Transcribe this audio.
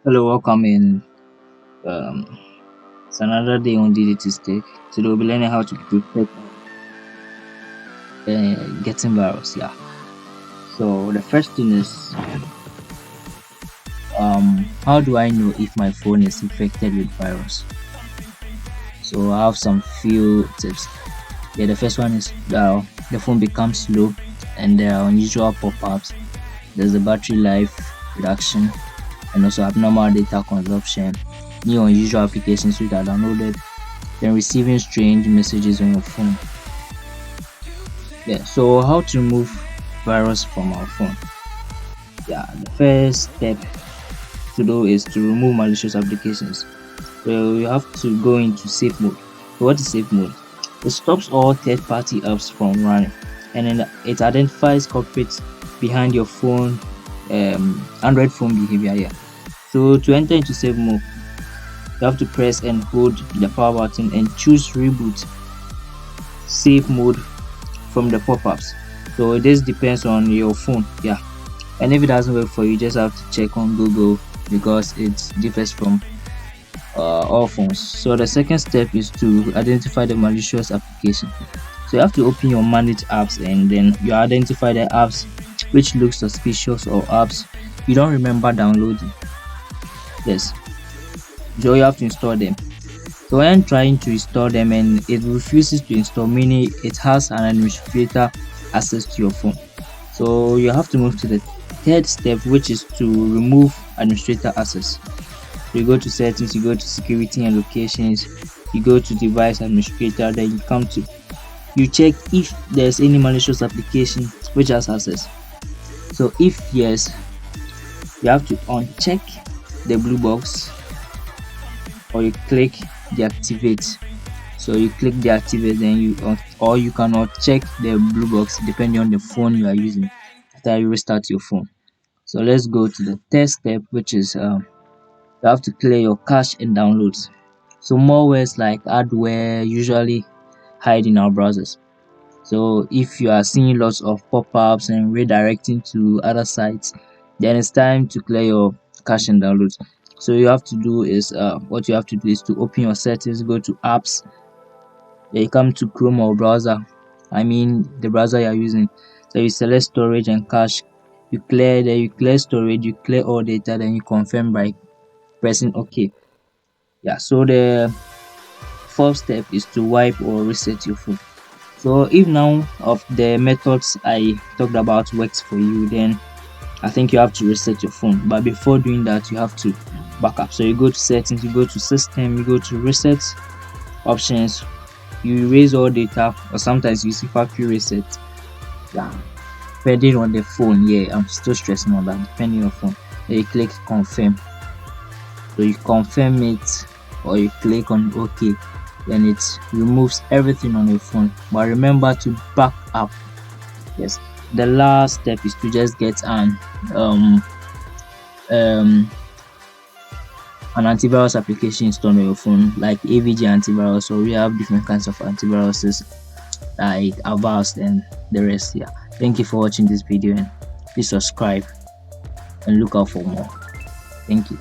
Hello, welcome in. Um, it's another day on DDT Tech. Today we'll be learning how to protect getting virus. Yeah. So the first thing is how do I know if my phone is infected with virus? So I have some few tips. Yeah, the first one is the phone becomes slow and there are unusual pop-ups. There's a battery life reduction and also abnormal data consumption. New unusual applications which are downloaded, then receiving strange messages on your phone. Yeah, so how to remove virus from our phone? Yeah, the first step to do is to remove malicious applications. So you have to go into safe mode. So what is safe mode? It stops all third-party apps from running, and then it identifies culprits behind your phone, Android phone behavior. Yeah. So to enter into safe mode, you have to press and hold the power button and choose reboot safe mode from the pop-ups. So this depends on your phone. Yeah, and if it doesn't work for you, just have to check on Google because it differs from all phones. So the second step is to identify the malicious application. So you have to open your manage apps and then you identify the apps which look suspicious or apps you don't remember downloading. Yes, so you have to install them. So when trying to install them and it refuses to install, meaning it has an administrator access to your phone. So you have to move to the third step, which is to remove administrator access. So you go to settings, you go to security and locations, you go to device administrator, then you check if there's any malicious application which has access. So if yes, you have to uncheck the blue box or you click deactivate. So you click deactivate, then or you cannot check the blue box depending on the phone you are using after you restart your phone. So let's go to the third step, which is you have to clear your cache and downloads. So malwares like adware usually hide in our browsers. So if you are seeing lots of pop-ups and redirecting to other sites, then it's time to clear your cache and downloads. So what you have to do is to open your settings, go to apps, then you come to Chrome or browser. I mean the browser you are using. So you select storage and cache. You clear storage, you clear all data, then you confirm by pressing OK. Yeah. So the fourth step is to wipe or reset your phone. So if none of the methods I talked about works for you, then I think you have to reset your phone. But before doing that, you have to backup. So you go to settings, you go to system, you go to reset options, you erase all data, or sometimes you see factory reset. Yeah, depending on the phone. Yeah, I'm still stressing on that. Depending on phone, then you click confirm. So you confirm it, or you click on OK. Then it removes everything on your phone. But remember to back up. Yes, the last step is to just get um um an antivirus application installed on your phone, like AVG antivirus, or we have different kinds of antiviruses like Avast and the rest. Yeah, thank you for watching this video and please subscribe and look out for more. Thank you.